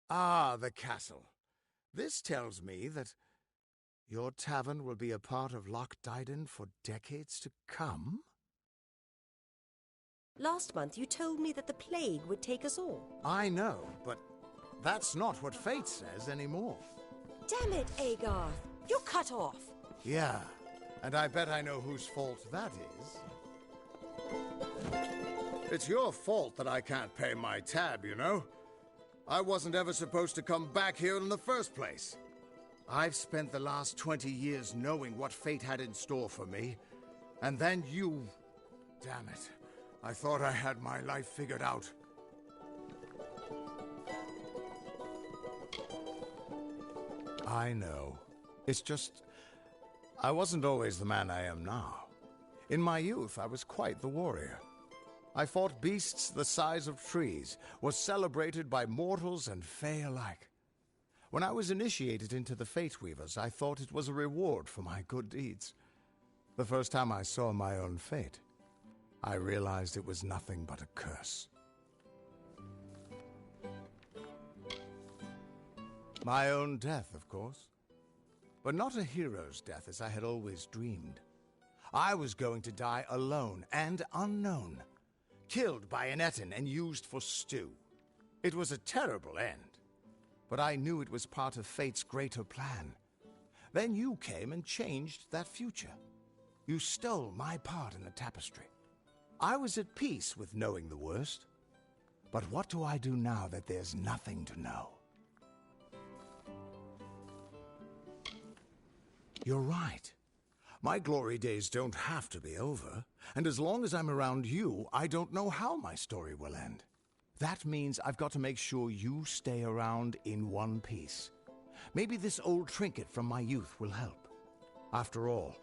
Ah, the castle. This tells me that your tavern will be a part of Loch Dyden for decades to come? Last month you told me that the plague would take us all. I know, but that's not what fate says anymore. Damn it, Agarth! You're cut off! Yeah, and I bet I know whose fault that is. It's your fault that I can't pay my tab, you know? I wasn't ever supposed to come back here in the first place. I've spent the last 20 years knowing what fate had in store for me, and then you... Damn it. I thought I had my life figured out. I know. It's just... I wasn't always the man I am now. In my youth, I was quite the warrior. I fought beasts the size of trees, was celebrated by mortals and fae alike. When I was initiated into the Fate Weavers, I thought it was a reward for my good deeds. The first time I saw my own fate, I realized it was nothing but a curse. My own death, of course. But not a hero's death as I had always dreamed. I was going to die alone and unknown, killed by an Etin and used for stew. It was a terrible end, but I knew it was part of fate's greater plan. Then you came and changed that future. You stole my part in the tapestry. I was at peace with knowing the worst. But what do I do now that there's nothing to know? You're right. My glory days don't have to be over, and as long as I'm around you, I don't know how my story will end. That means I've got to make sure you stay around in one piece. Maybe this old trinket from my youth will help. After all,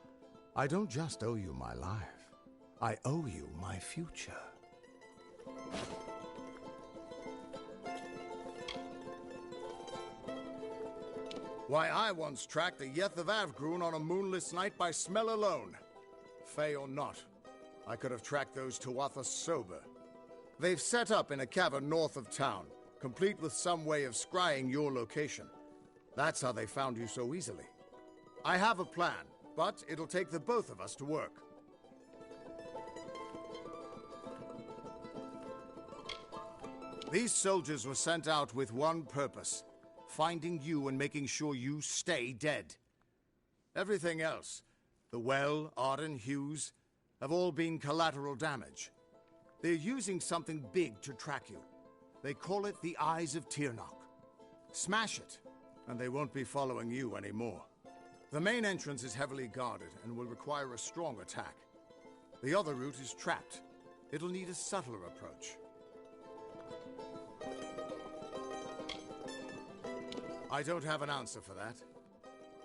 I don't just owe you my life. I owe you my future. Why, I once tracked the Yeth of Avgrun on a moonless night by smell alone. Fey or not, I could have tracked those Tuatha sober. They've set up in a cavern north of town, complete with some way of scrying your location. That's how they found you so easily. I have a plan, but it'll take the both of us to work. These soldiers were sent out with one purpose: finding you and making sure you stay dead. Everything else, the Well, Arden, Hughes, have all been collateral damage. They're using something big to track you. They call it the Eyes of Tirnoch. Smash it, and they won't be following you anymore. The main entrance is heavily guarded and will require a strong attack. The other route is trapped. It'll need a subtler approach. I don't have an answer for that.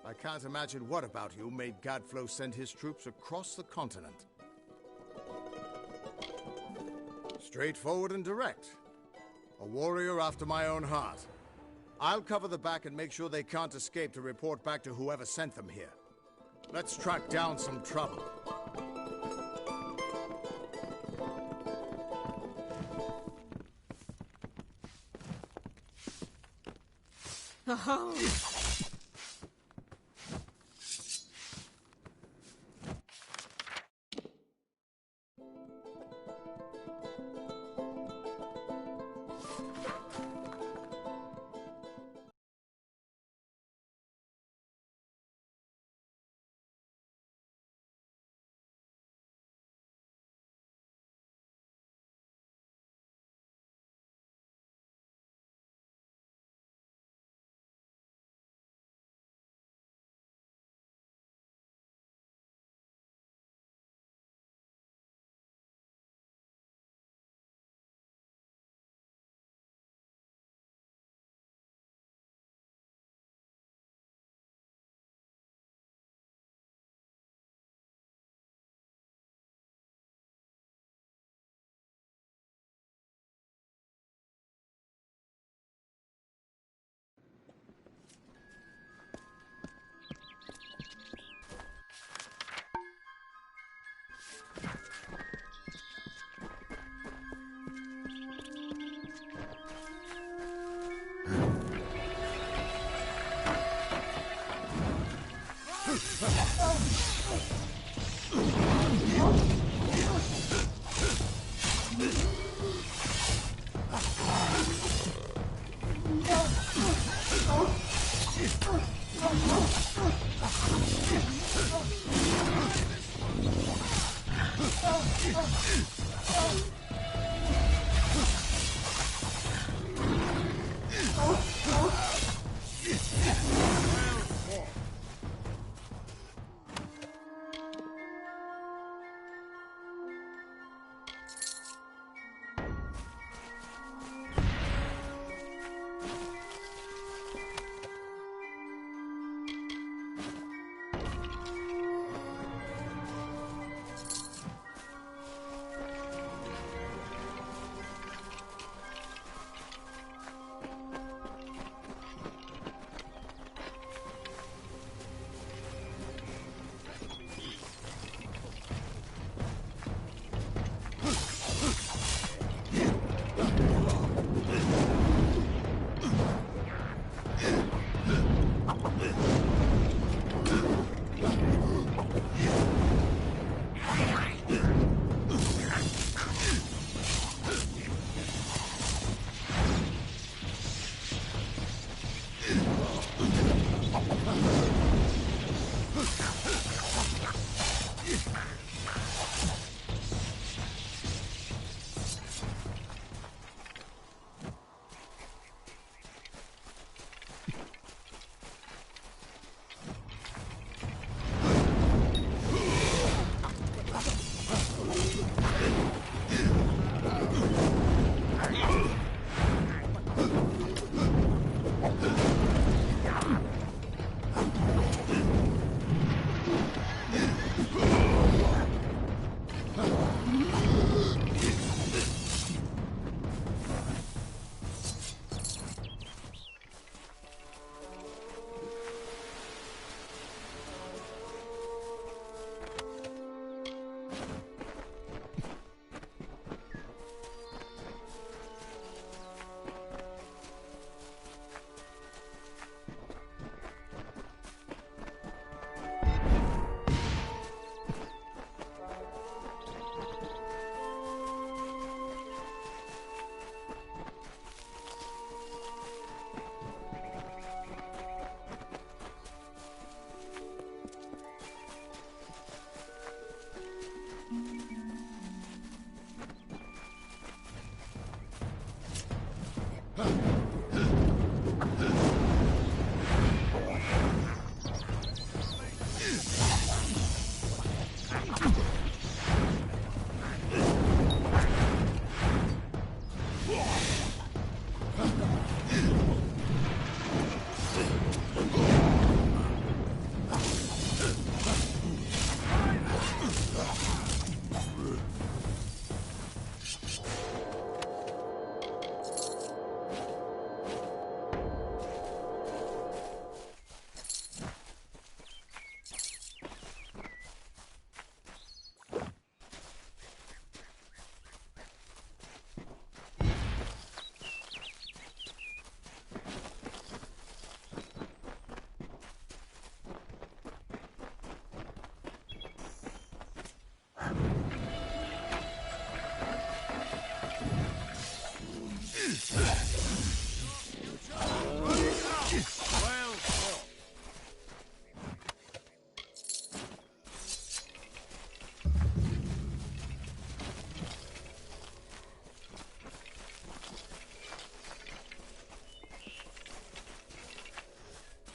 I can't imagine what about you made Gadflow send his troops across the continent. Straightforward and direct. A warrior after my own heart. I'll cover the back and make sure they can't escape to report back to whoever sent them here. Let's track down some trouble. Oh.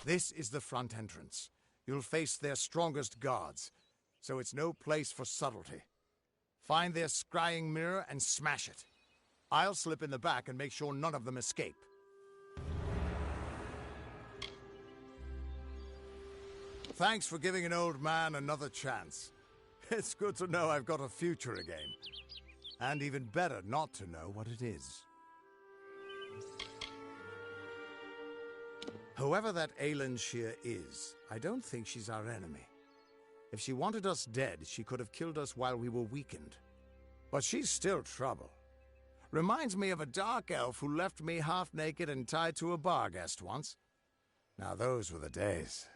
This is the front entrance. You'll face their strongest guards, so it's no place for subtlety. Find their scrying mirror and smash it. I'll slip in the back and make sure none of them escape. Thanks for giving an old man another chance. It's good to know I've got a future again. And even better not to know what it is. Whoever that Aelin Shear is, I don't think she's our enemy. If she wanted us dead, she could have killed us while we were weakened. But she's still trouble. Reminds me of a dark elf who left me half-naked and tied to a bar guest once. Now those were the days.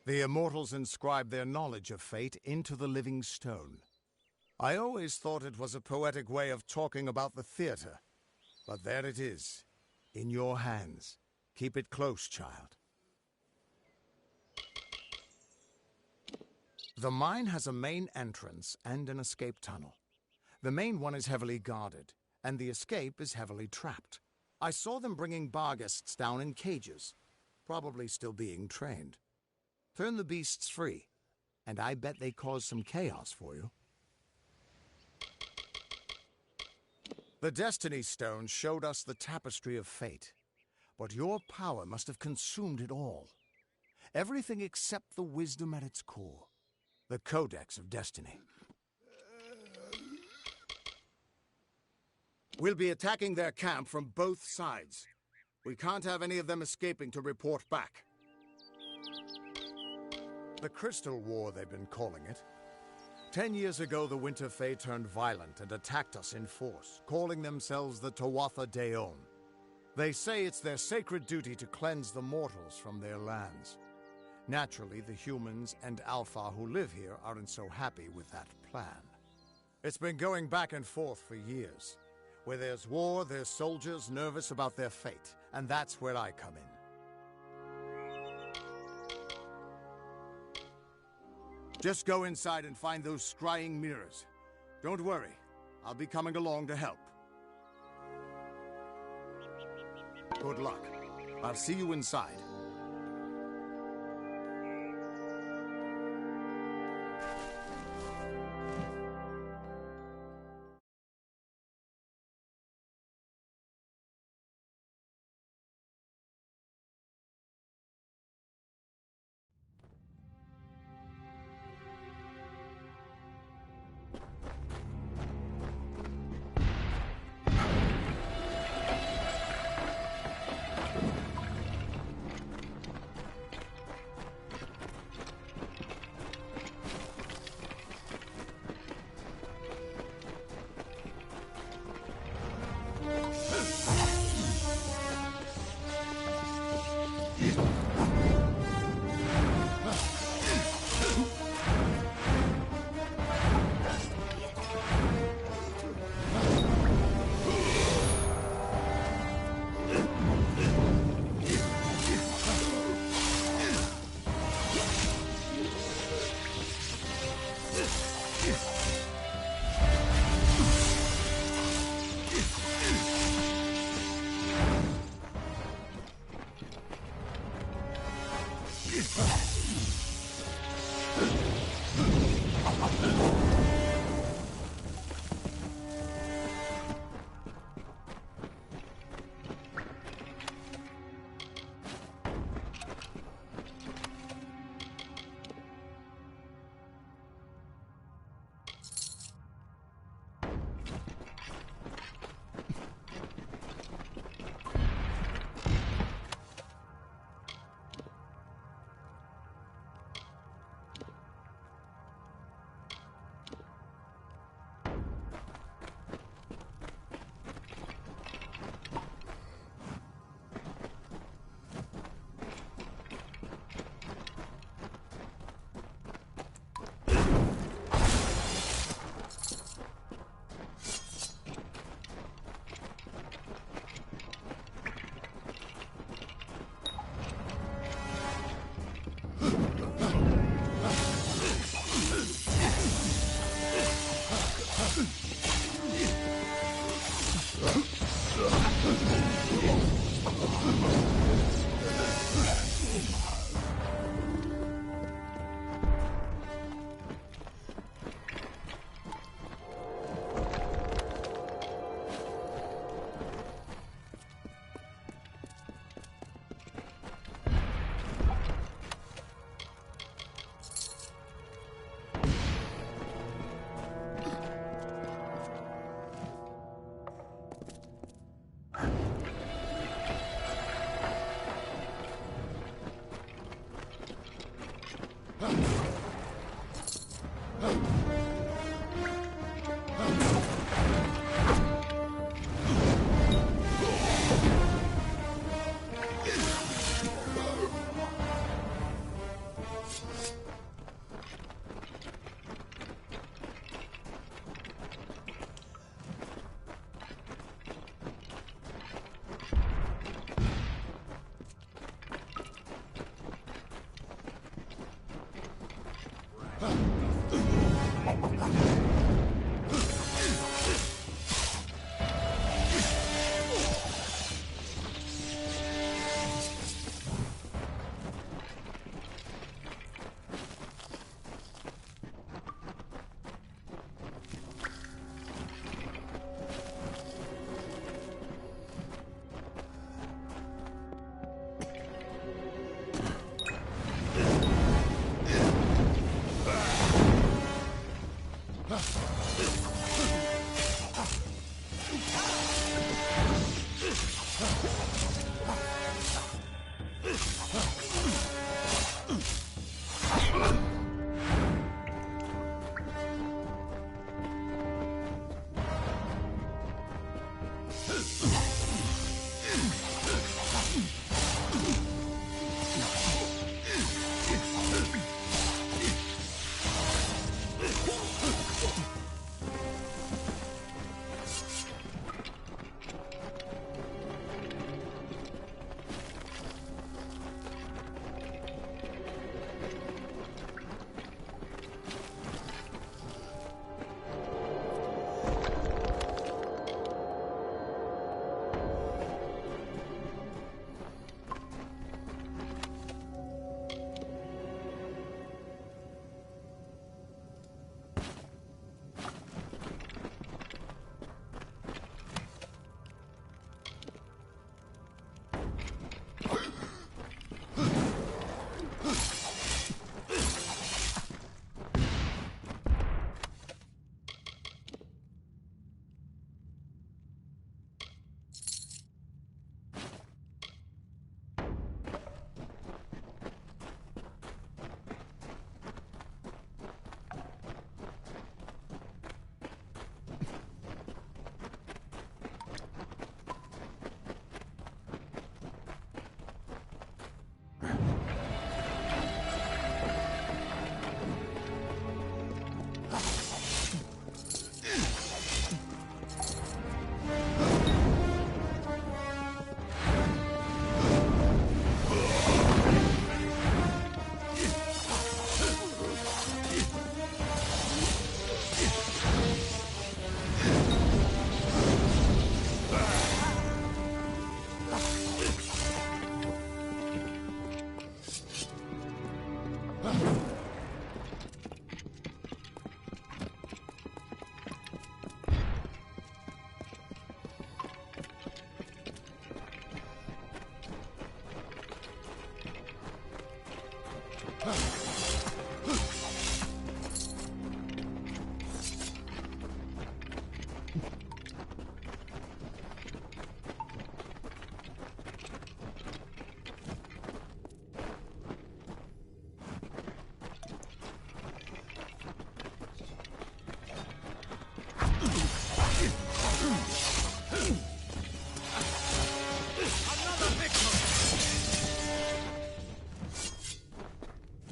The immortals inscribe their knowledge of fate into the living stone. I always thought it was a poetic way of talking about the theater. But there it is, In your hands. Keep it close, child. The mine has a main entrance and an escape tunnel. The main one is heavily guarded, and the escape is heavily trapped. I saw them bringing Barghests down in cages, probably still being trained. Turn the beasts free, and I bet they cause some chaos for you. The Destiny Stone showed us the tapestry of fate, but your power must have consumed it all. Everything except the wisdom at its core, the Codex of Destiny. We'll be attacking their camp from both sides. We can't have any of them escaping to report back. The Crystal War, they've been calling it. 10 years ago, the Winter Fae turned violent and attacked us in force, calling themselves the Tuatha Daon. They say it's their sacred duty to cleanse the mortals from their lands. Naturally, the humans and Alpha who live here aren't so happy with that plan. It's been going back and forth for years. Where there's war, there's soldiers nervous about their fate, and that's where I come in. Just go inside and find those scrying mirrors. Don't worry, I'll be coming along to help. Good luck. I'll see you inside.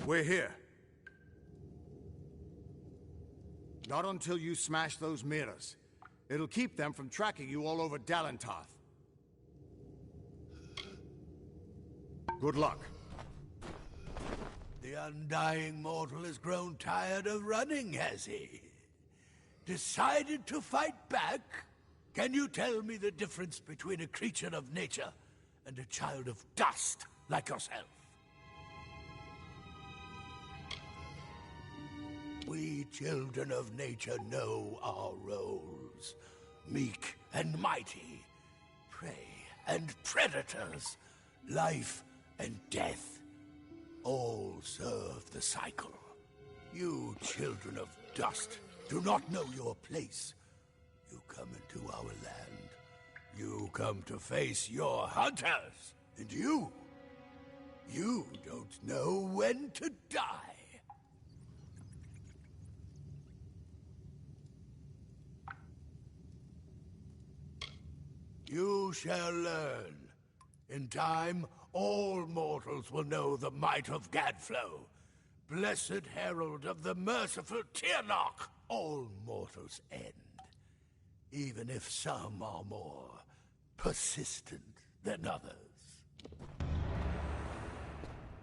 We're here. Not until you smash those mirrors. It'll keep them from tracking you all over Dalentarth. Good luck. The undying mortal has grown tired of running, has he? Decided to fight back? Can you tell me the difference between a creature of nature and a child of dust like yourself? We children of nature know our roles. Meek and mighty, prey and predators, life and death, all serve the cycle. You children of dust do not know your place. You come into our land. You come to face your hunters. And you don't know when to die. You shall learn. In time, all mortals will know the might of Gadflow, blessed herald of the merciful Tyrnarch. All mortals end, even if some are more persistent than others.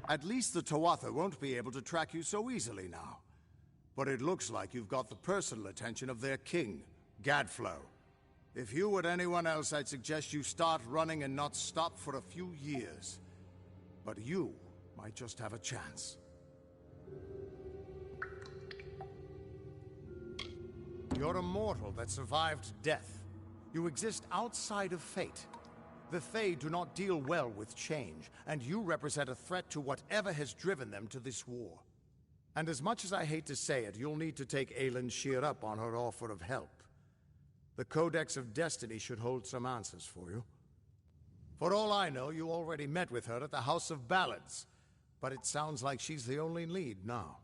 At least the Tuatha won't be able to track you so easily now. But it looks like you've got the personal attention of their king, Gadflow. If you were anyone else, I'd suggest you start running and not stop for a few years. But you might just have a chance. You're a mortal that survived death. You exist outside of fate. The Fae do not deal well with change, and you represent a threat to whatever has driven them to this war. And as much as I hate to say it, you'll need to take Aelin Shear up on her offer of help. The Codex of Destiny should hold some answers for you. For all I know, you already met with her at the House of Ballads, but it sounds like she's the only lead now.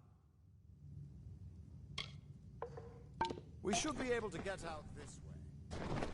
We should be able to get out this way.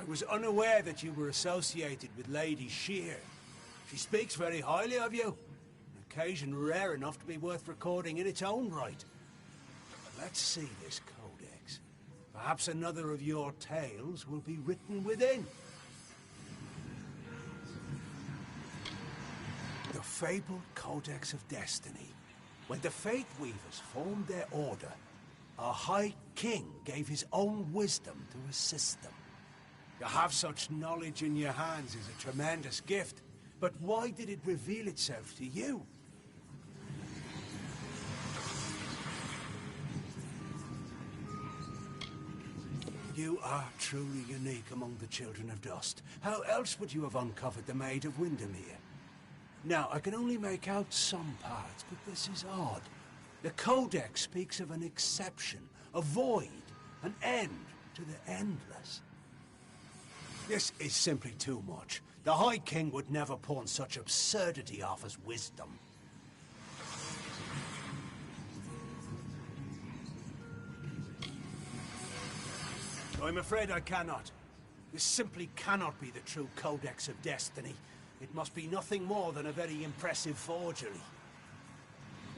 I was unaware that you were associated with Lady Shear. She speaks very highly of you. An occasion rare enough to be worth recording in its own right. But let's see this codex. Perhaps another of your tales will be written within. The fabled Codex of Destiny. When the Faith Weavers formed their order, our High King gave his own wisdom to assist them. To have such knowledge in your hands is a tremendous gift, but why did it reveal itself to you? You are truly unique among the Children of Dust. How else would you have uncovered the Maid of Windermere? Now, I can only make out some parts, but this is odd. The Codex speaks of an exception, a void, an end to the endless. This is simply too much. The High King would never pawn such absurdity off as wisdom. I'm afraid I cannot. This simply cannot be the true Codex of Destiny. It must be nothing more than a very impressive forgery.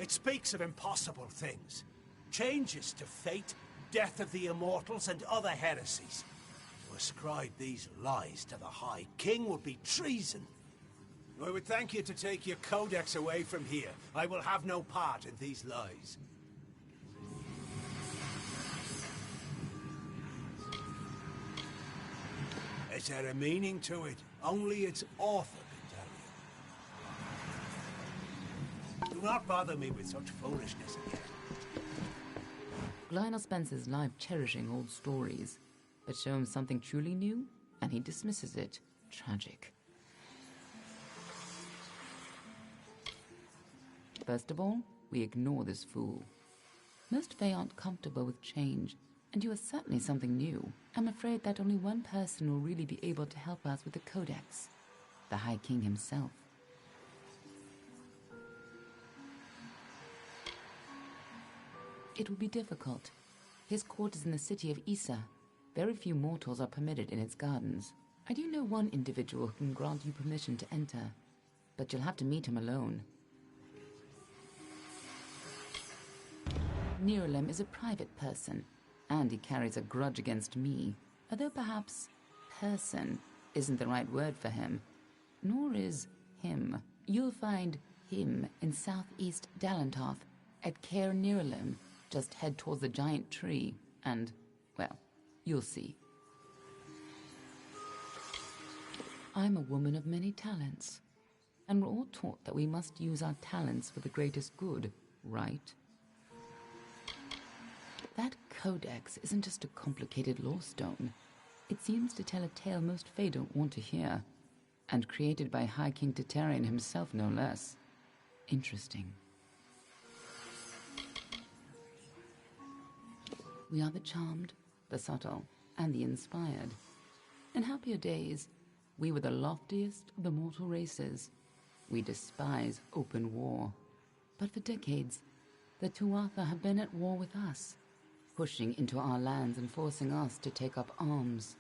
It speaks of impossible things. Changes to fate, death of the immortals, and other heresies. To ascribe these lies to the High King would be treason. I would thank you to take your Codex away from here. I will have no part in these lies. Is there a meaning to it? Only its author can tell you. Do not bother me with such foolishness again. Lionel spends his life cherishing old stories, but show him something truly new, and he dismisses it. Tragic. First of all, we ignore this fool. Most Fae aren't comfortable with change, and you are certainly something new. I'm afraid that only one person will really be able to help us with the Codex. The High King himself. It will be difficult. His court is in the city of Issa. Very few mortals are permitted in its gardens. I do know one individual who can grant you permission to enter, but you'll have to meet him alone. Nerulem is a private person, and he carries a grudge against me, although perhaps person isn't the right word for him, nor is him. You'll find him in southeast Dalantoth at Caer Nerulem. Just head towards the giant tree, and, well, you'll see. I'm a woman of many talents, and we're all taught that we must use our talents for the greatest good, right? That Codex isn't just a complicated lore stone. It seems to tell a tale most Fae don't want to hear, and created by High King Titarian himself, no less. Interesting. We are the charmed, the subtle, and the inspired. In happier days, we were the loftiest of the mortal races. We despise open war. But for decades, the Tuatha have been at war with us, pushing into our lands and forcing us to take up arms.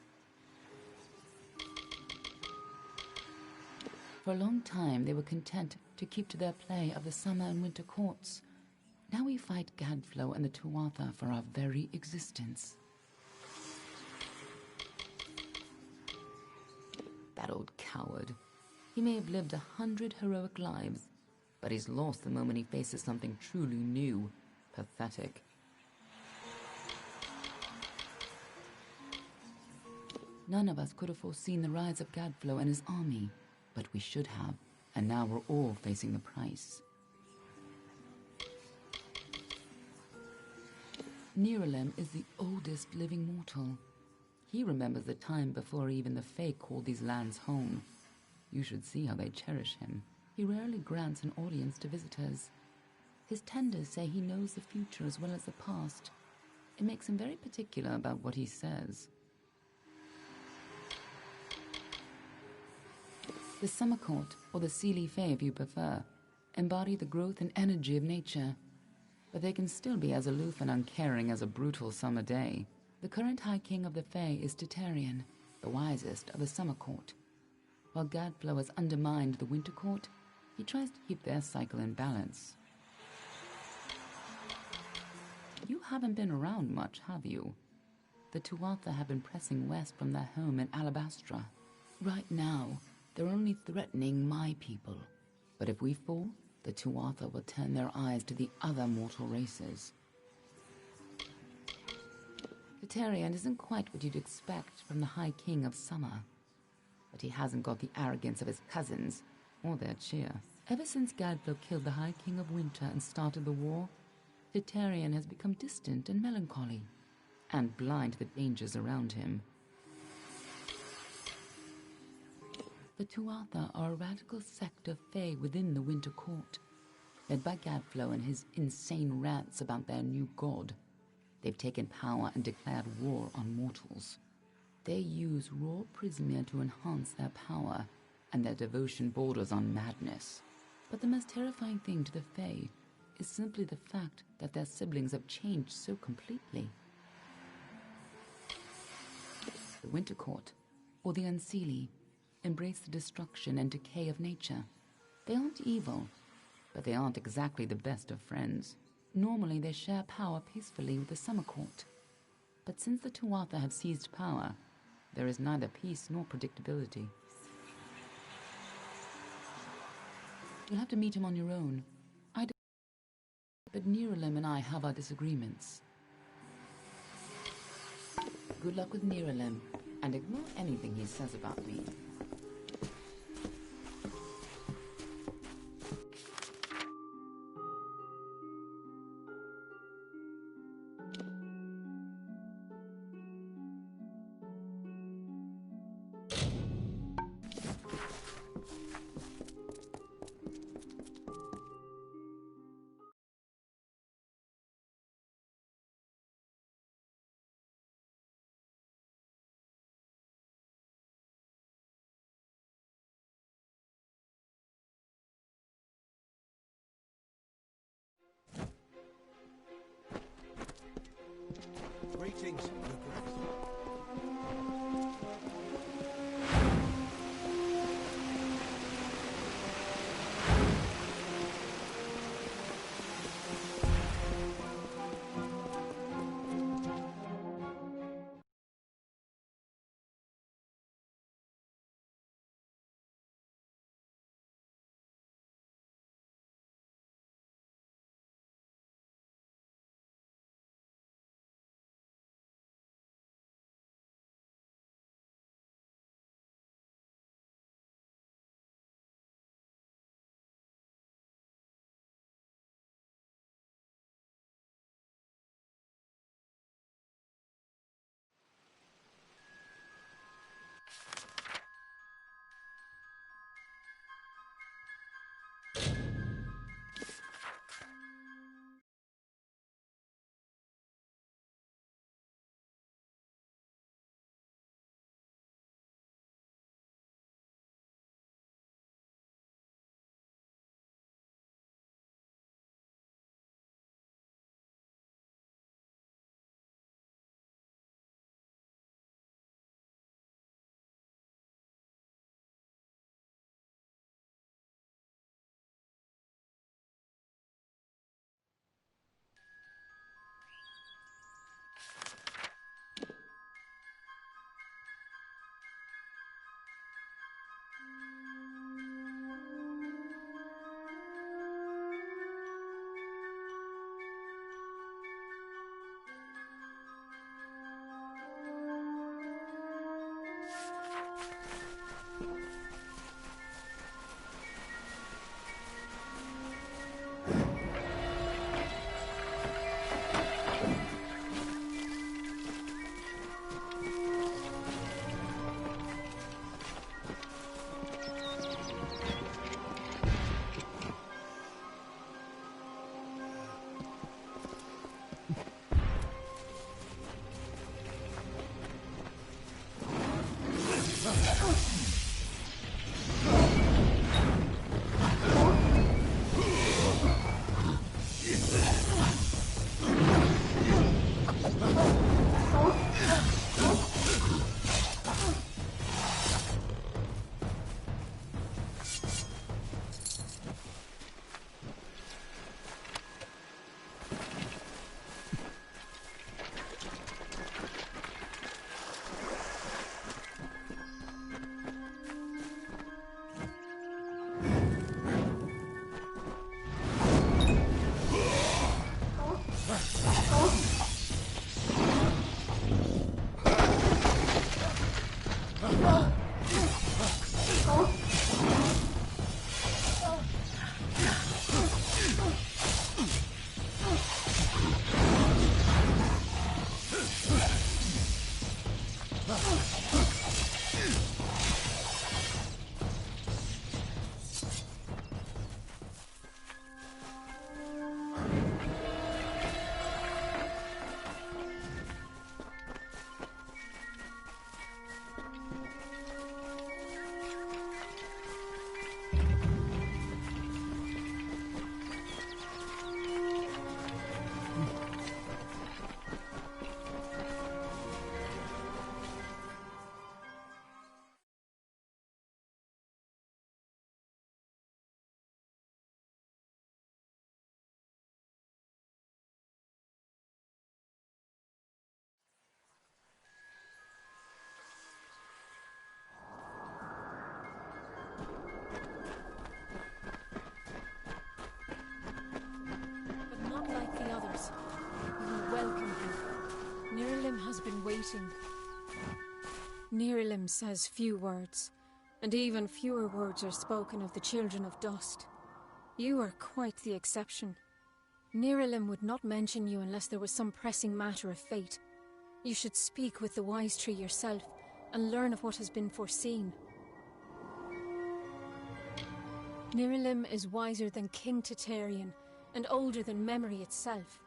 For a long time, they were content to keep to their play of the summer and winter courts. Now we fight Gadflow and the Tuatha for our very existence. That old coward. He may have lived 100 heroic lives, but he's lost the moment he faces something truly new. Pathetic. None of us could have foreseen the rise of Gadflow and his army, but we should have, and now we're all facing the price. Nerulem is the oldest living mortal. He remembers the time before even the Fae called these lands home. You should see how they cherish him. He rarely grants an audience to visitors. His tenders say he knows the future as well as the past. It makes him very particular about what he says. The Summer Court, or the Seelie Fae if you prefer, embody the growth and energy of nature, but they can still be as aloof and uncaring as a brutal summer day. The current High King of the Fae is Titarian, the wisest of the Summer Court. While Gadflow has undermined the Winter Court, he tries to keep their cycle in balance. You haven't been around much, have you? The Tuatha have been pressing west from their home in Alabastra. Right now, they're only threatening my people. But if we fall, the Tuatha will turn their eyes to the other mortal races. Titarian isn't quite what you'd expect from the High King of Summer, but he hasn't got the arrogance of his cousins, or their cheer. Ever since Gadflow killed the High King of Winter and started the war, Titarian has become distant and melancholy, and blind the dangers around him. The Tuatha are a radical sect of Fae within the Winter Court, led by Gadflow and his insane rants about their new god. They've taken power and declared war on mortals. They use raw prismia to enhance their power, and their devotion borders on madness. But the most terrifying thing to the Fae is simply the fact that their siblings have changed so completely. The Winter Court, or the Unseelie, embrace the destruction and decay of nature. They aren't evil, but they aren't exactly the best of friends. Normally they share power peacefully with the Summer Court. But since the Tuatha have seized power, there is neither peace nor predictability. You'll have to meet him on your own. But Niralim and I have our disagreements. Good luck with Niralim, and ignore anything he says about me. Greetings, Your Grace. But not like the others. We will welcome him. Nirilim has been waiting. Nirilim says few words, and even fewer words are spoken of the children of dust. You are quite the exception. Nirilim would not mention you unless there was some pressing matter of fate. You should speak with the wise tree yourself and learn of what has been foreseen. Nirilim is wiser than King Tatarian and older than memory itself.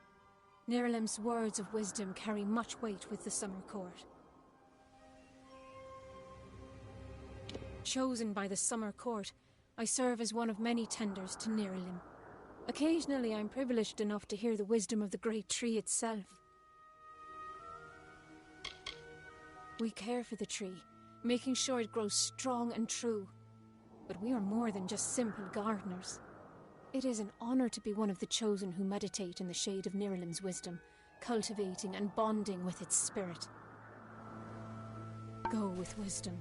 Nirilim's words of wisdom carry much weight with the Summer Court. Chosen by the Summer Court, I serve as one of many tenders to Nirilim. Occasionally I'm privileged enough to hear the wisdom of the great tree itself. We care for the tree, making sure it grows strong and true. But we are more than just simple gardeners. It is an honor to be one of the chosen who meditate in the shade of Nirilim's wisdom, cultivating and bonding with its spirit. Go with wisdom.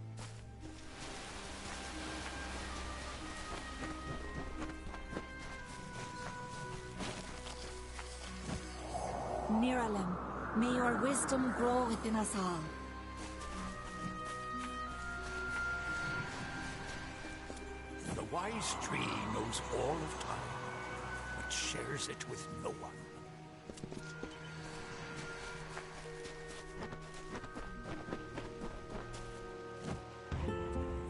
Nirilim, may your wisdom grow within us all. The wise tree knows all of time, but shares it with no one.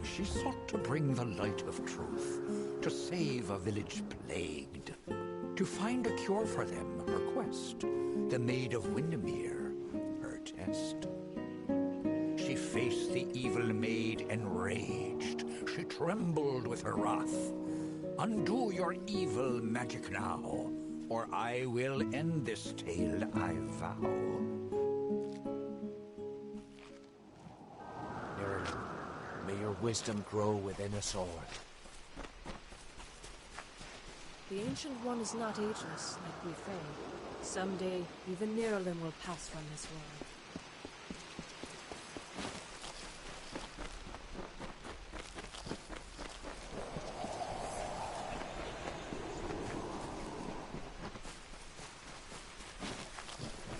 She sought to bring the light of truth, to save a village plagued, to find a cure for them, her quest, the Maid of Windermere, her test. She faced the evil maid enraged. She trembled with her wrath. Undo your evil magic now, or I will end this tale, I vow. Nirilim, may your wisdom grow within us all. The Ancient One is not ageless, like we feign. Someday, even Nirilim will pass from this world.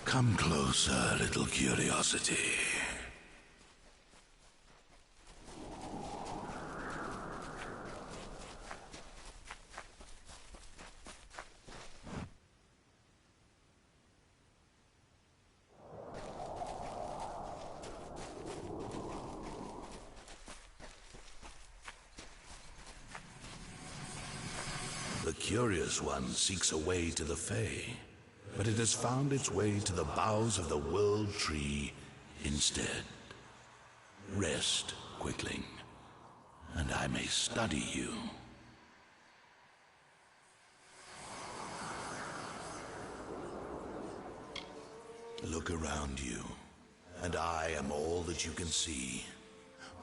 Come closer, little curiosity. The Curious One seeks a way to the Fae, but it has found its way to the boughs of the World Tree instead. Rest, Quickling, and I may study you. Look around you, and I am all that you can see.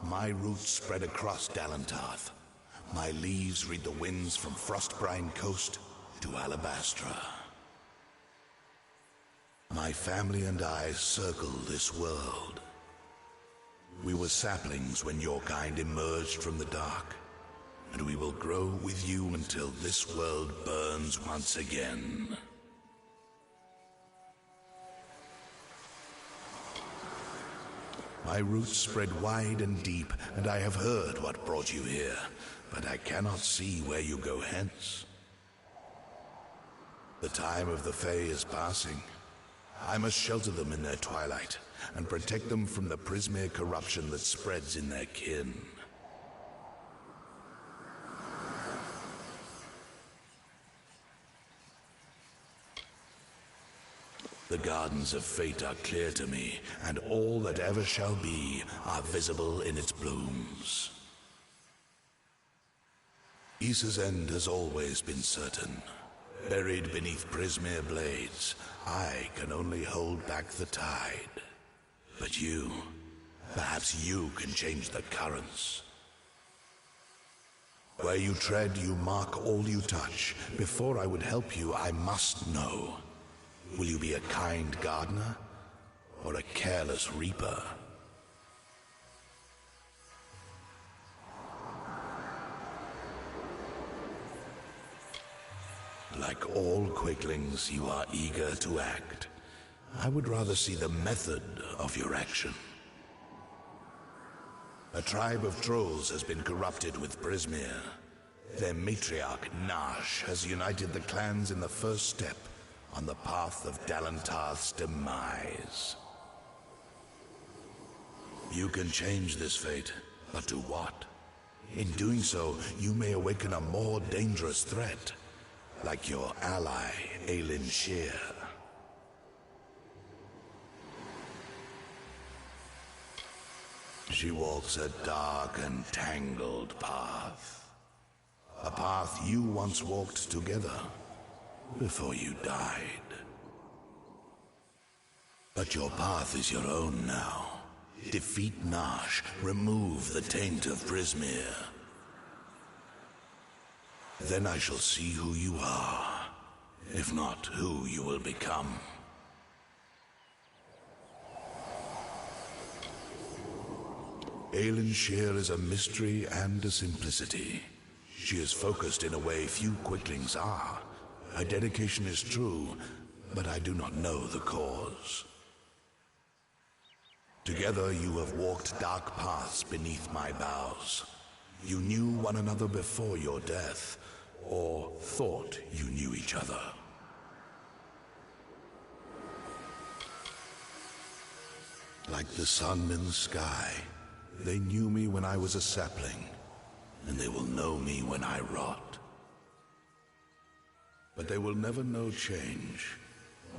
My roots spread across Dalantarth. My leaves read the winds from Frostbrine Coast to Alabastra. My family and I circle this world. We were saplings when your kind emerged from the dark, and we will grow with you until this world burns once again. My roots spread wide and deep, and I have heard what brought you here, but I cannot see where you go hence. The time of the Fae is passing. I must shelter them in their twilight, and protect them from the Prismere corruption that spreads in their kin. The gardens of fate are clear to me, and all that ever shall be are visible in its blooms. Issa's end has always been certain. Buried beneath Prismere blades, I can only hold back the tide. But you, perhaps you can change the currents. Where you tread, you mark all you touch. Before I would help you, I must know. Will you be a kind gardener, or a careless reaper? Like all quicklings, you are eager to act. I would rather see the method of your action. A tribe of trolls has been corrupted with Prismere. Their matriarch, Nash, has united the clans in the first step on the path of Dalantarth's demise. You can change this fate, but to what? In doing so, you may awaken a more dangerous threat, like your ally, Aelin Shear. She walks a dark and tangled path. A path you once walked together, before you died. But your path is your own now. Defeat Nash, remove the taint of Prismere. Then I shall see who you are, if not who you will become. Aelin Shear is a mystery and a simplicity. She is focused in a way few quicklings are. Her dedication is true, but I do not know the cause. Together you have walked dark paths beneath my boughs. You knew one another before your death, or thought you knew each other. Like the sun in the sky, they knew me when I was a sapling, and they will know me when I rot. But they will never know change,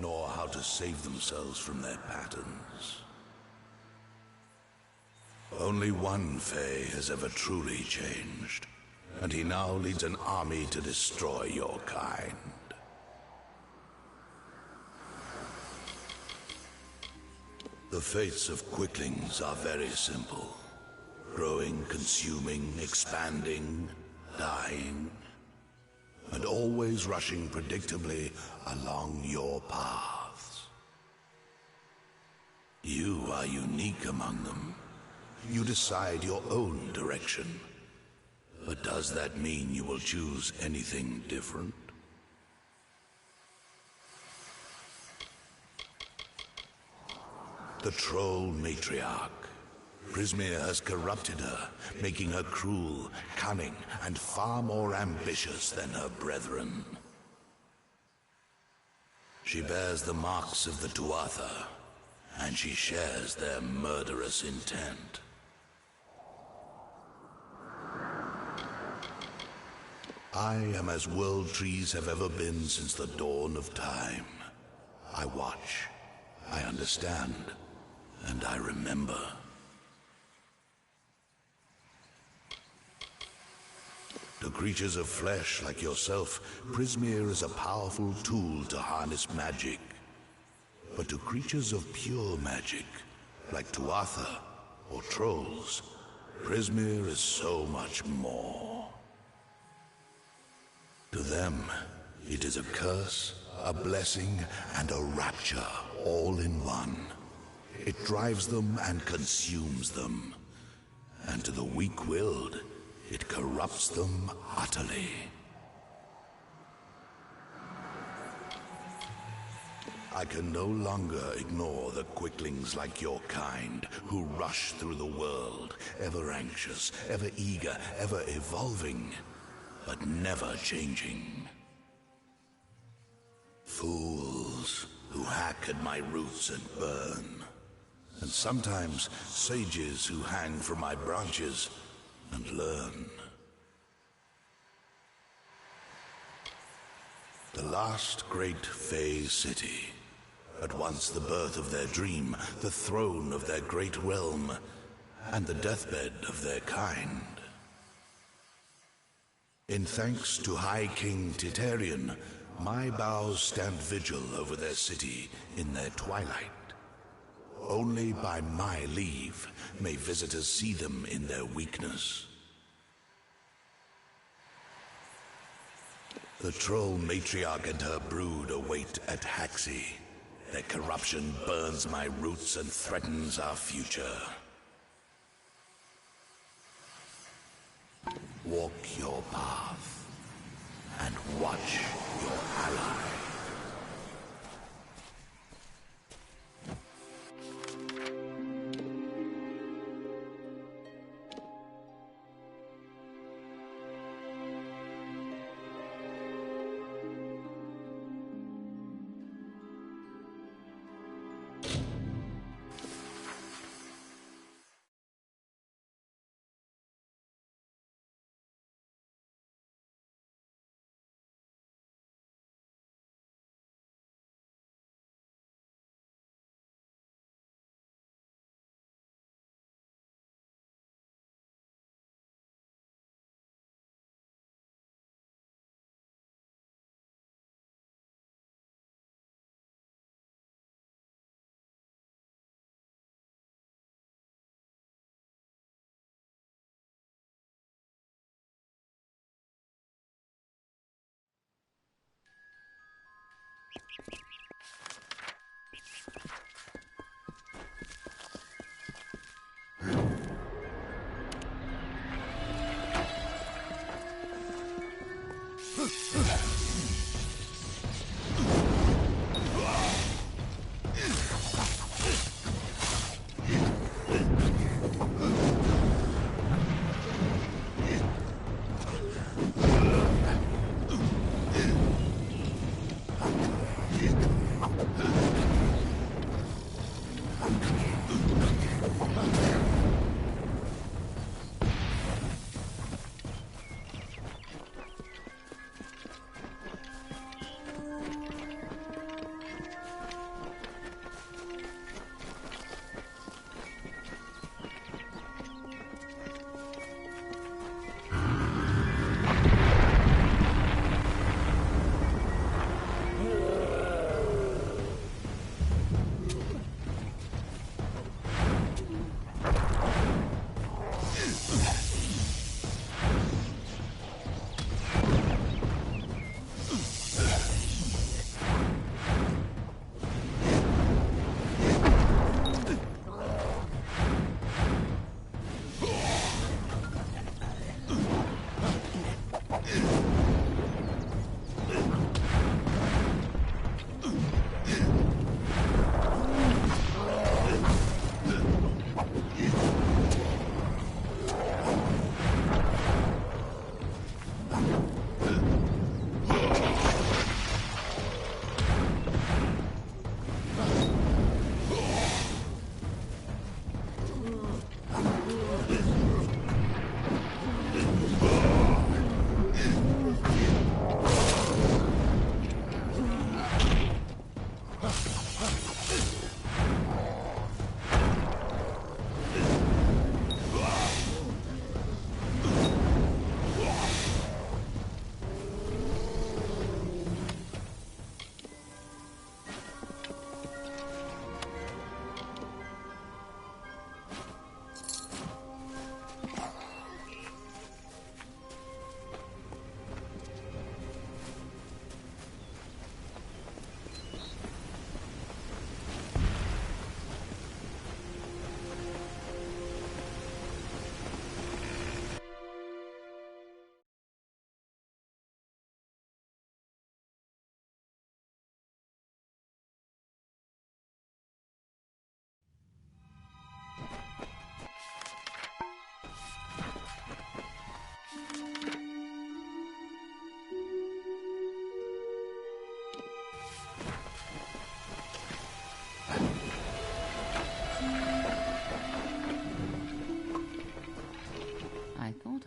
nor how to save themselves from their patterns. Only one Fae has ever truly changed, and he now leads an army to destroy your kind. The fates of quicklings are very simple. Growing, consuming, expanding, dying, and always rushing predictably along your paths. You are unique among them. You decide your own direction. But does that mean you will choose anything different? The troll matriarch. Prismere has corrupted her, making her cruel, cunning, and far more ambitious than her brethren. She bears the marks of the Tuatha, and she shares their murderous intent. I am as world trees have ever been since the dawn of time. I watch, I understand, and I remember. To creatures of flesh like yourself, Prismere is a powerful tool to harness magic. But to creatures of pure magic, like Tuatha or trolls, Prismere is so much more. To them, it is a curse, a blessing, and a rapture all in one. It drives them and consumes them. And to the weak-willed, it corrupts them utterly. I can no longer ignore the quicklings like your kind, who rush through the world, ever anxious, ever eager, ever evolving, but never changing. Fools who hack at my roots and burn. and sometimes sages who hang from my branches and learn. The last great Fey city, at once the birth of their dream, the throne of their great realm, and the deathbed of their kind. In thanks to High King Titarian, my bows stand vigil over their city in their twilight. Only by my leave may visitors see them in their weakness. The troll matriarch and her brood await at Haxi. Their corruption burns my roots and threatens our future. Walk your path and watch your ally.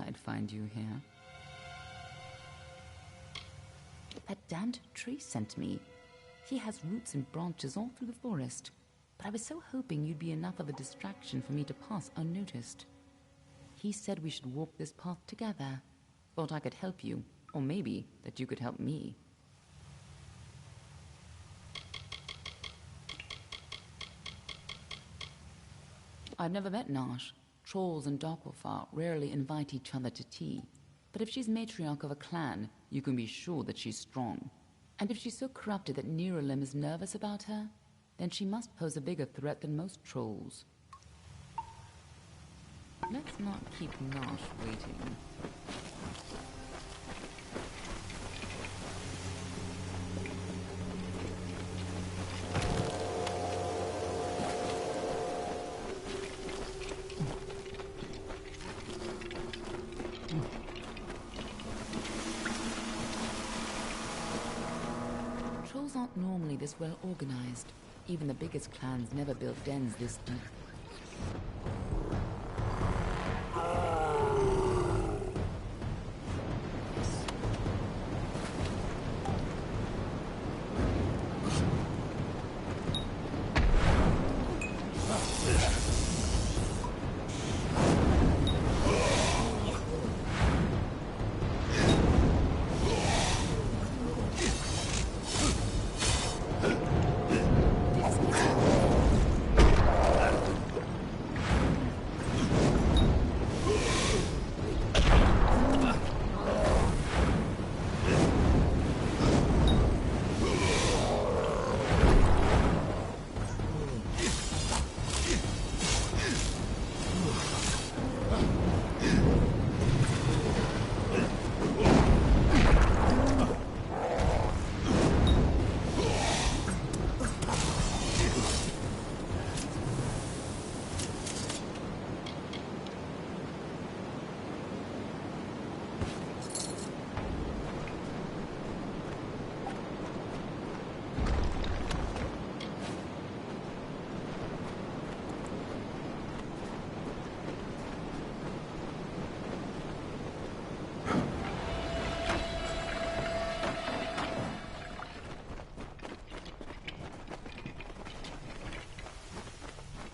I'd find you here. That damned tree sent me. He has roots and branches all through the forest, but I was so hoping you'd be enough of a distraction for me to pass unnoticed. He said we should walk this path together. Thought I could help you, or maybe that you could help me. I've never met Nash. Trolls and Darkwolfar rarely invite each other to tea. But if she's matriarch of a clan, you can be sure that she's strong. And if she's so corrupted that Niralim is nervous about her, then she must pose a bigger threat than most trolls. Let's not keep Nash waiting. Trolls aren't normally this well organized. Even the biggest clans never built dens this deep.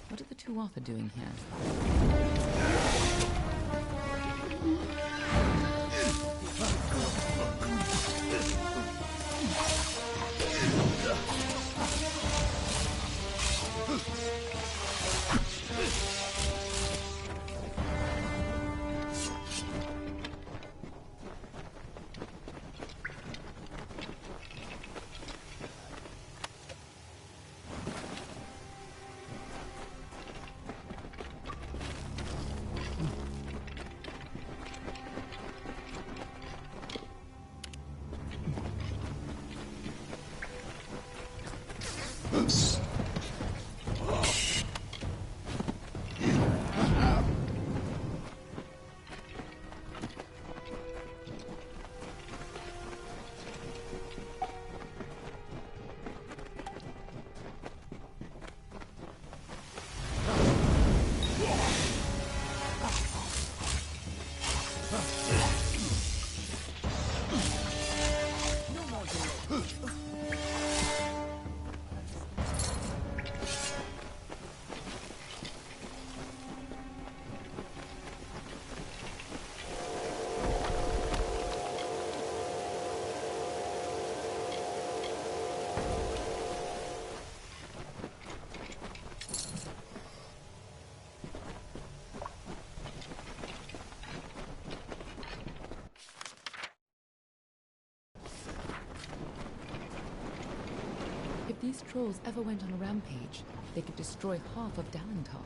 What are the two Arthur doing here? If these trolls ever went on a rampage, they could destroy half of Dalantar.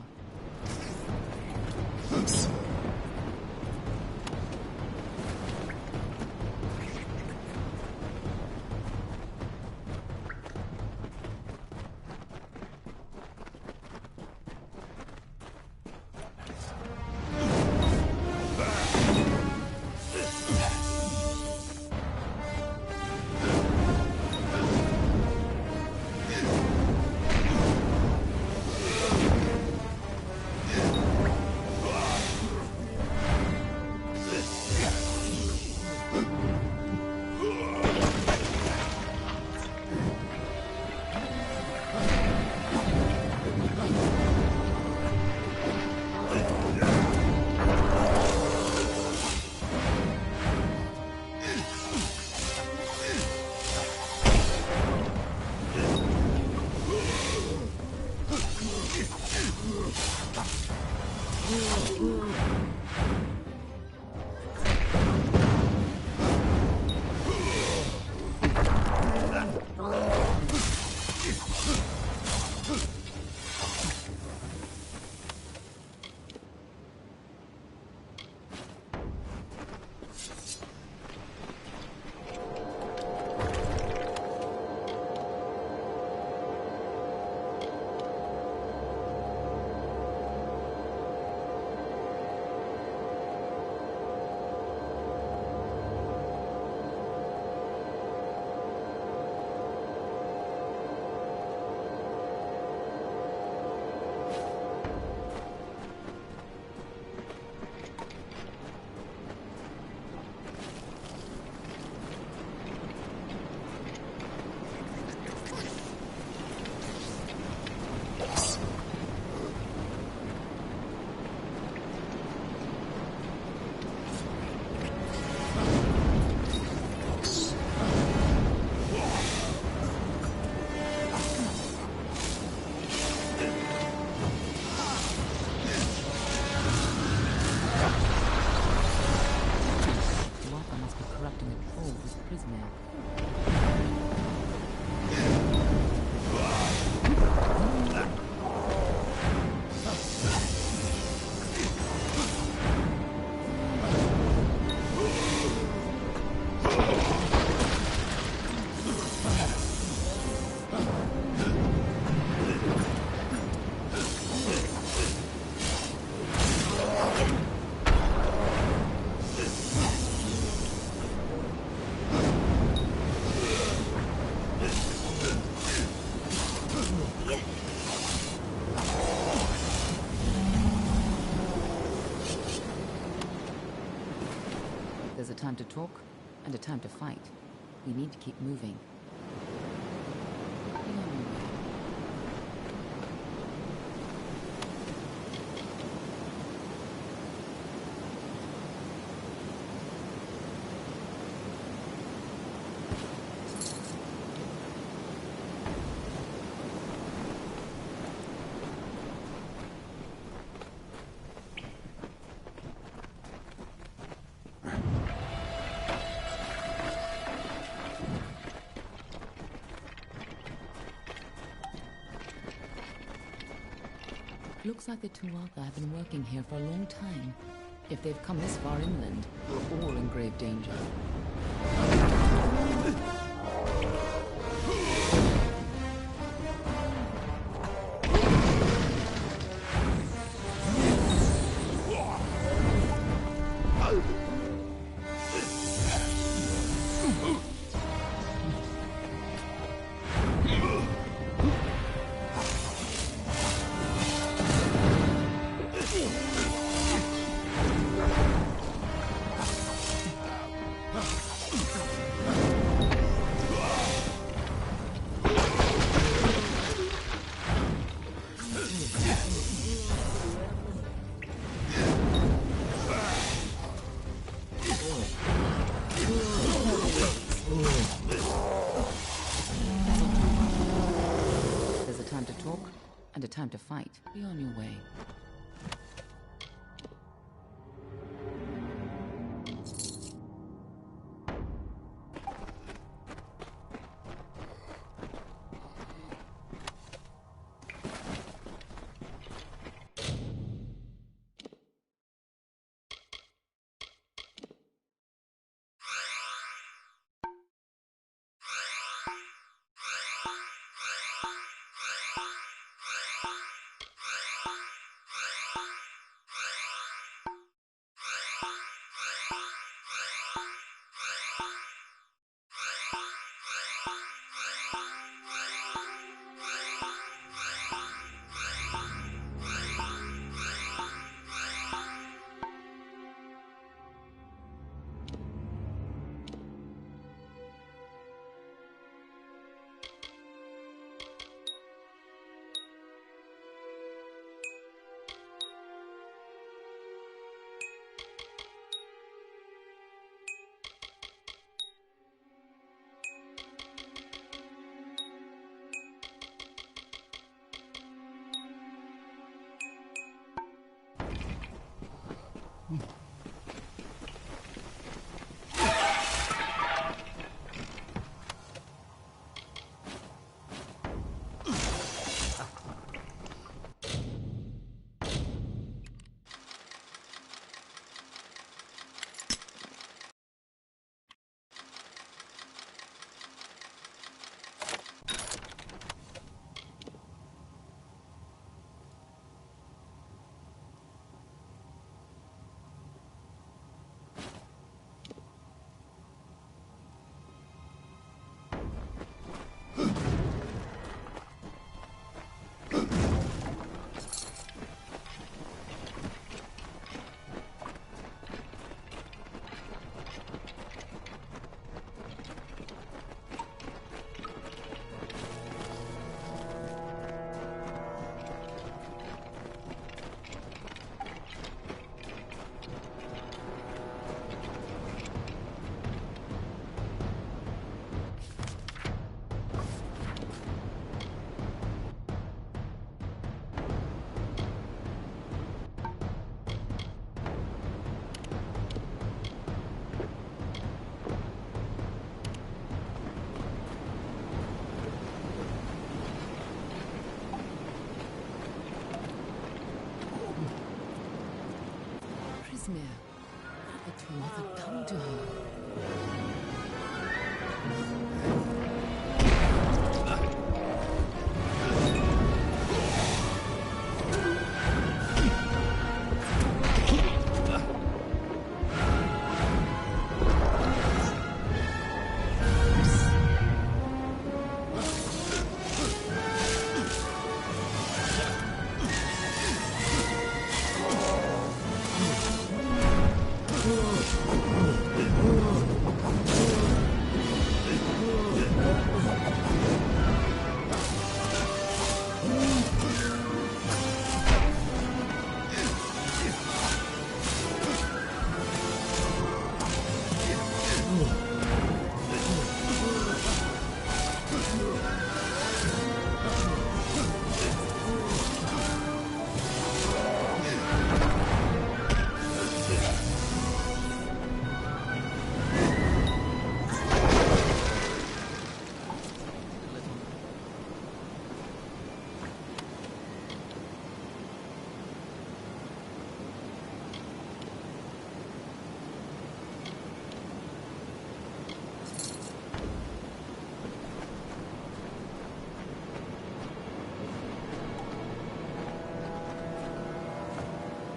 There's a time to talk and a time to fight. We need to keep moving. Looks like the Tuatha have been working here for a long time. If they've come this far inland, we're all in grave danger. There's a time to talk and a time to fight. Be on your way. Prismir, what had the Tuatha done to her?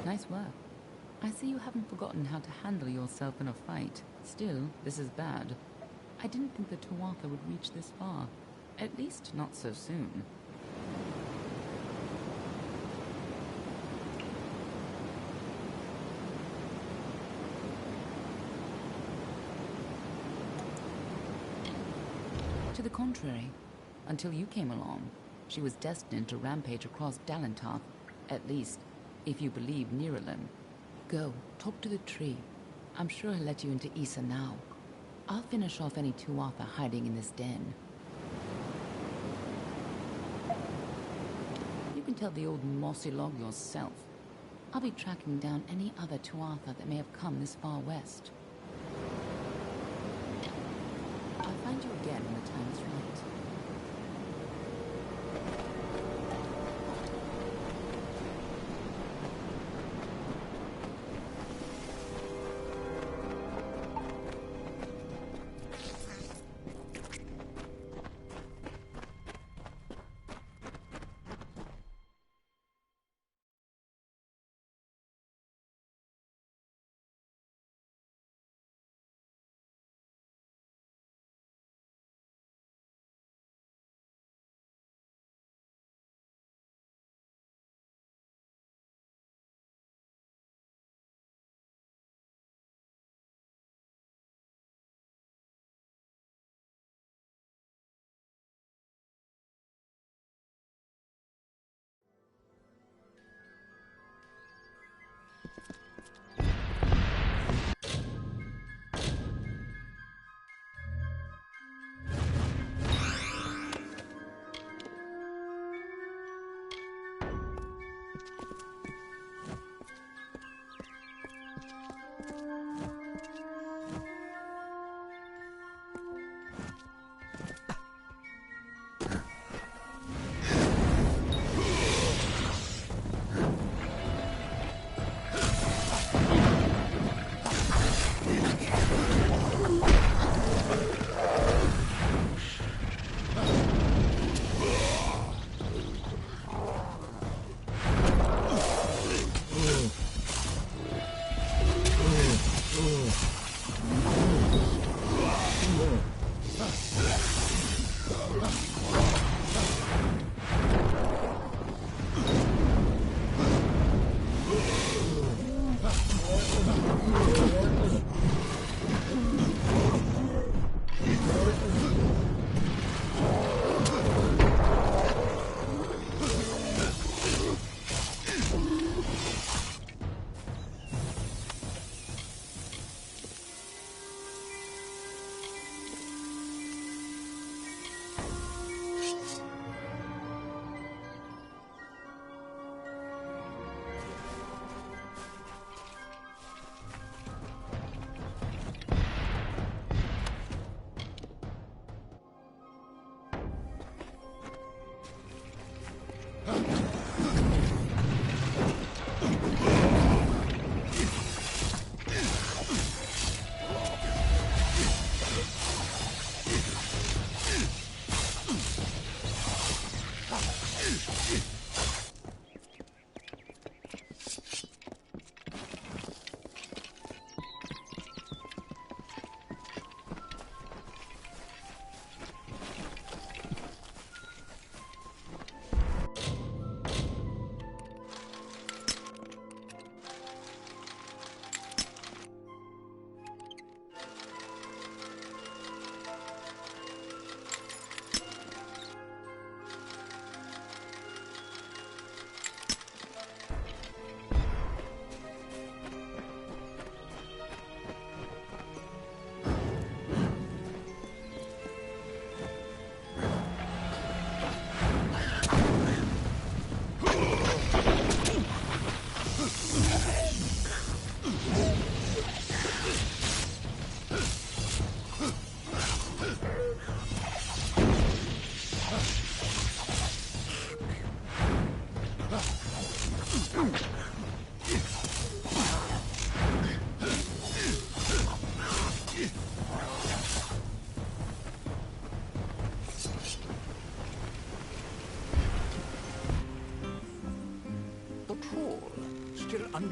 Nice work. I see you haven't forgotten how to handle yourself in a fight. Still, this is bad. I didn't think the Tuatha would reach this far. At least not so soon. To the contrary, until you came along, she was destined to rampage across Dalentarth, at least, if you believe Niralim. Go, talk to the tree. I'm sure he'll let you into Issa now. I'll finish off any Tuatha hiding in this den. You can tell the old mossy log yourself. I'll be tracking down any other Tuatha that may have come this far west. I'll find you again when the time is right.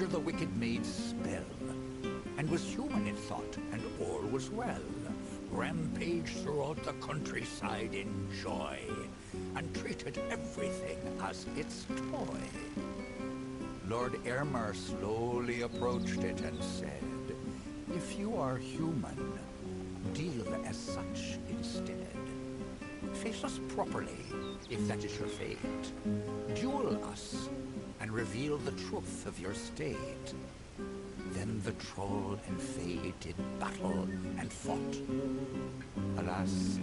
the wicked maid's spell, and was human in thought, and all was well. Rampaged throughout the countryside in joy, and treated everything as its toy. Lord Ermer slowly approached it and said, "If you are human, deal as such instead. Face us properly, if that is your fate. Duel us, and reveal the truth of your state." Then the troll and fae did battle and fought. Alas,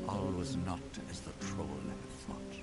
all was not as the troll had thought.